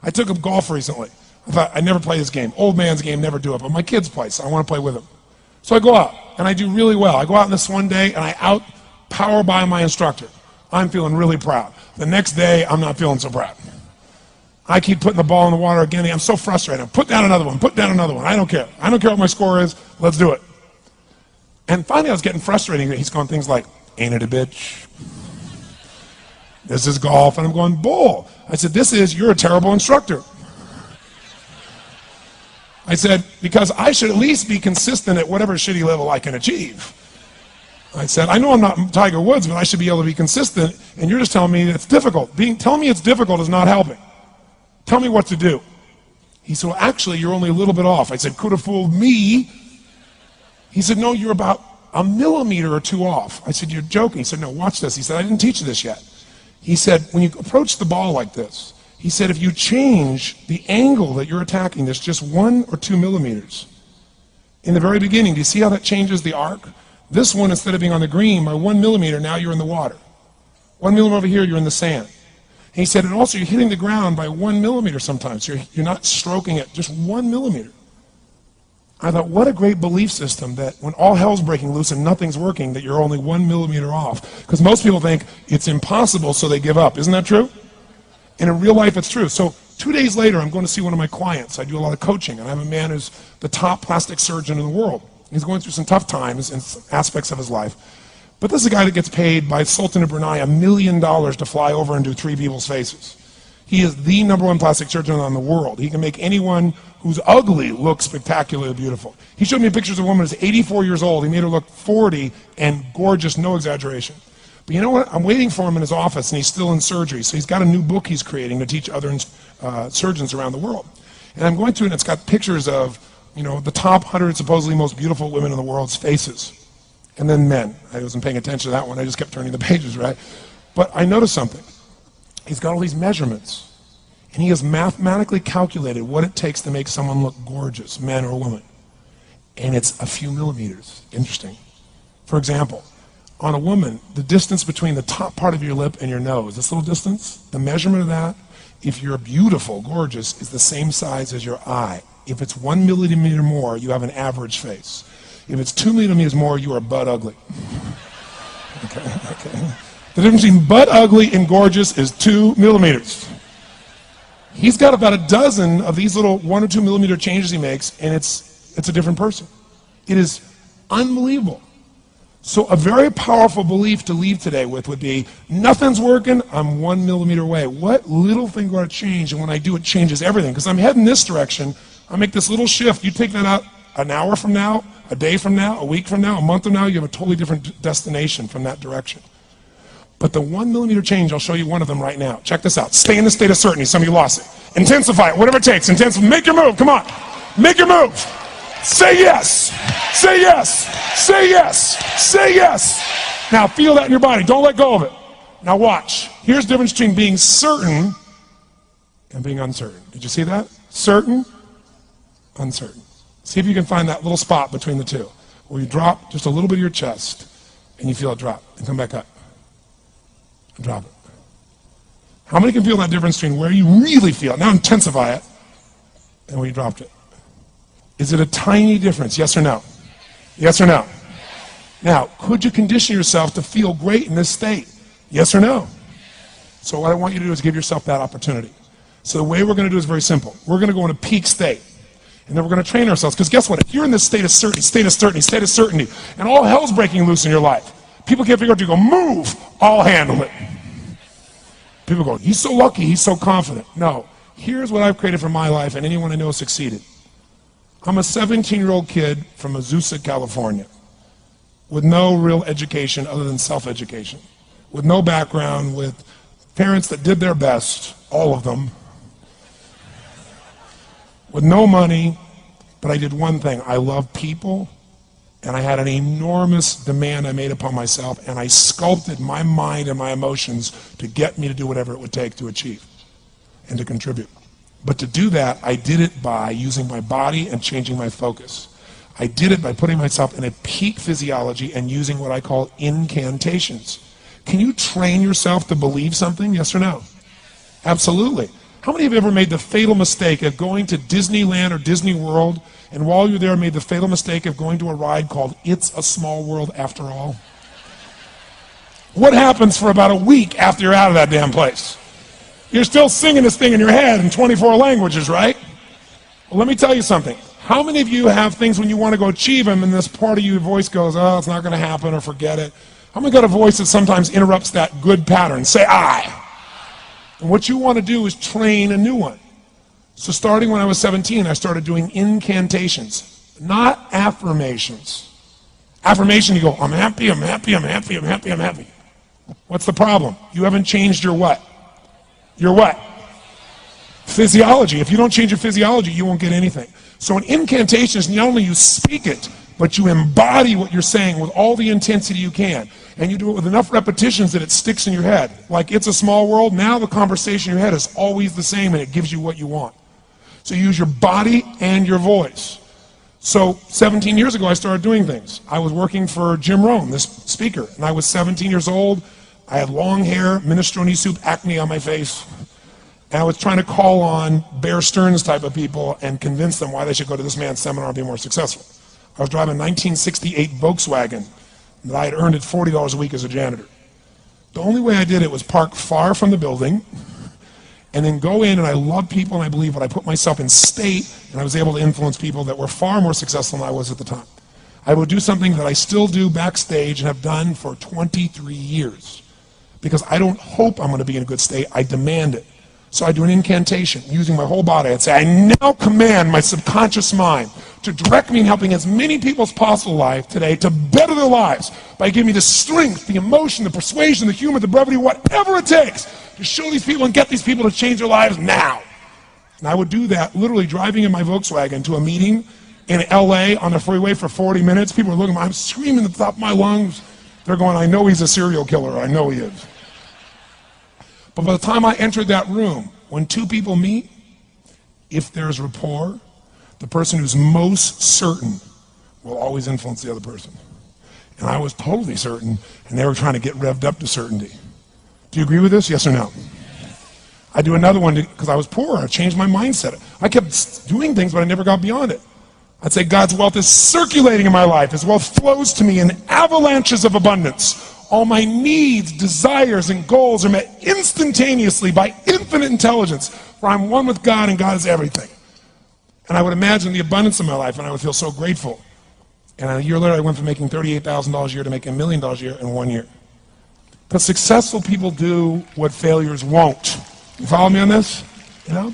I took up golf recently. I thought, I'd never play this game. Old man's game, never do it, but my kids play, so I want to play with them. So I go out, and I do really well. I go out on this one day, and I out-power by my instructor. I'm feeling really proud. The next day, I'm not feeling so proud. I keep putting the ball in the water again. I'm so frustrated. Put down another one, put down another one. I don't care. I don't care what my score is. Let's do it. And finally, I was getting frustrated. He's going things like, ain't it a bitch? This is golf. And I'm going, bull. I said, you're a terrible instructor. I said, because I should at least be consistent at whatever shitty level I can achieve. I said, I know I'm not Tiger Woods, but I should be able to be consistent, and you're just telling me it's difficult. Telling me it's difficult is not helping. Tell me what to do. He said, well, actually, you're only a little bit off. I said, could have fooled me. He said, no, you're about a millimeter or two off. I said, you're joking. He said, no, watch this. He said, I didn't teach you this yet. He said, when you approach the ball like this, he said, if you change the angle that you're attacking this just 1 or 2 millimeters, in the very beginning, do you see how that changes the arc? This one, instead of being on the green, by 1 millimeter, now you're in the water. 1 millimeter over here, you're in the sand. And he said, and also you're hitting the ground by 1 millimeter sometimes. You're not stroking it, just 1 millimeter. I thought, what a great belief system that when all hell's breaking loose and nothing's working, that you're only 1 millimeter off. Because most people think it's impossible, so they give up. Isn't that true? And in real life, it's true. So 2 days later, I'm going to see one of my clients. I do a lot of coaching, and I have a man who's the top plastic surgeon in the world. He's going through some tough times in aspects of his life. But this is a guy that gets paid by Sultan of Brunei $1 million to fly over and do 3 people's faces. He is the #1 plastic surgeon in the world. He can make anyone who's ugly look spectacularly beautiful. He showed me pictures of a woman who's 84 years old. He made her look 40 and gorgeous, no exaggeration. But you know what? I'm waiting for him in his office, and he's still in surgery. So he's got a new book he's creating to teach other surgeons around the world. And I'm going through it, and it's got pictures of, the top 100 supposedly most beautiful women in the world's faces. And then men. I wasn't paying attention to that one. I just kept turning the pages, right? But I noticed something. He's got all these measurements, and he has mathematically calculated what it takes to make someone look gorgeous, man or woman. And it's a few millimeters. Interesting. For example, on a woman, the distance between the top part of your lip and your nose, this little distance, the measurement of that, if you're beautiful, gorgeous, is the same size as your eye. If it's 1 millimeter more, you have an average face. If it's 2 millimeters more, you are butt ugly. Okay. The difference between butt ugly and gorgeous is 2 millimeters. He's got about a dozen of these little 1 or 2 millimeter changes he makes, and it's a different person. It is unbelievable. So a very powerful belief to leave today with would be, nothing's working, I'm 1 millimeter away. What little thing going to change? And when I do, it changes everything. Because I'm heading this direction, I make this little shift. You take that out an hour from now, a day from now, a week from now, a month from now, you have a totally different destination from that direction. But the 1 millimeter change, I'll show you one of them right now. Check this out. Stay in the state of certainty. Some of you lost it. Intensify it, whatever it takes. Make your move. Come on. Make your move. Say yes. Say yes. Say yes. Say yes. Now feel that in your body. Don't let go of it. Now watch. Here's the difference between being certain and being uncertain. Did you see that? Certain, uncertain. See if you can find that little spot between the two, where you drop just a little bit of your chest, and you feel it drop, and come back up. And drop it. How many can feel that difference between where you really feel it, now intensify it, and where you dropped it? Is it a tiny difference, yes or no? Yes or no? Now, could you condition yourself to feel great in this state? Yes or no? So what I want you to do is give yourself that opportunity. So the way we're going to do is very simple. We're going to go in a peak state. And then we're going to train ourselves. Because guess what? If you're in this state of certainty, and all hell's breaking loose in your life, people can't figure out to go, move, I'll handle it. People go, he's so lucky, he's so confident. No. Here's what I've created for my life, and anyone I know succeeded. I'm a 17-year-old kid from Azusa, California, with no real education other than self-education, with no background, with parents that did their best, all of them, with no money, but I did one thing. I love people, and I had an enormous demand I made upon myself, and I sculpted my mind and my emotions to get me to do whatever it would take to achieve and to contribute. But to do that, I did it by using my body and changing my focus. I did it by putting myself in a peak physiology and using what I call incantations. Can you train yourself to believe something? Yes or no? Absolutely. How many of you ever made the fatal mistake of going to Disneyland or Disney World, and while you're there made the fatal mistake of going to a ride called It's a Small World After All? What happens for about a week after you're out of that damn place? You're still singing this thing in your head in 24 languages, right? Well, let me tell you something. How many of you have things when you want to go achieve them and this part of your voice goes, oh, it's not going to happen, or forget it? How many got a voice that sometimes interrupts that good pattern? Say I. And what you want to do is train a new one. So starting when I was 17, I started doing incantations, not affirmations. Affirmation, you go, I'm happy, I'm happy, I'm happy, I'm happy, I'm happy. What's the problem? You haven't changed your what? Your what? Physiology. If you don't change your physiology, you won't get anything. So an incantation is not only you speak it, but you embody what you're saying with all the intensity you can. And you do it with enough repetitions that it sticks in your head. Like It's a Small World, now the conversation in your head is always the same and it gives you what you want. So you use your body and your voice. So 17 years ago I started doing things. I was working for Jim Rohn, this speaker, and I was 17 years old. I had long hair, minestrone soup, acne on my face. And I was trying to call on Bear Stearns type of people and convince them why they should go to this man's seminar and be more successful. I was driving a 1968 Volkswagen that I had earned at $40 a week as a janitor. The only way I did it was park far from the building and then go in, and I love people and I believe, but I put myself in state and I was able to influence people that were far more successful than I was at the time. I would do something that I still do backstage and have done for 23 years because I don't hope I'm going to be in a good state, I demand it. So I do an incantation using my whole body. I'd say, I now command my subconscious mind to direct me in helping as many people as possible life today to better their lives by giving me the strength, the emotion, the persuasion, the humor, the brevity, whatever it takes to show these people and get these people to change their lives now. And I would do that literally driving in my Volkswagen to a meeting in LA on the freeway for 40 minutes. People are looking at me, I'm screaming at the top of my lungs. They're going, I know he's a serial killer, I know he is. But by the time I entered that room, when two people meet, if there's rapport, the person who's most certain will always influence the other person. And I was totally certain, and they were trying to get revved up to certainty. Do you agree with this? Yes or no? I do another one because I was poor. I changed my mindset. I kept doing things, but I never got beyond it. I'd say God's wealth is circulating in my life. His wealth flows to me in avalanches of abundance. All my needs, desires, and goals are met instantaneously by infinite intelligence, for I'm one with God and God is everything. And I would imagine the abundance of my life, and I would feel so grateful. And a year later, I went from making $38,000 a year to making $1 million a year in 1 year. But successful people do what failures won't. You follow me on this? You know?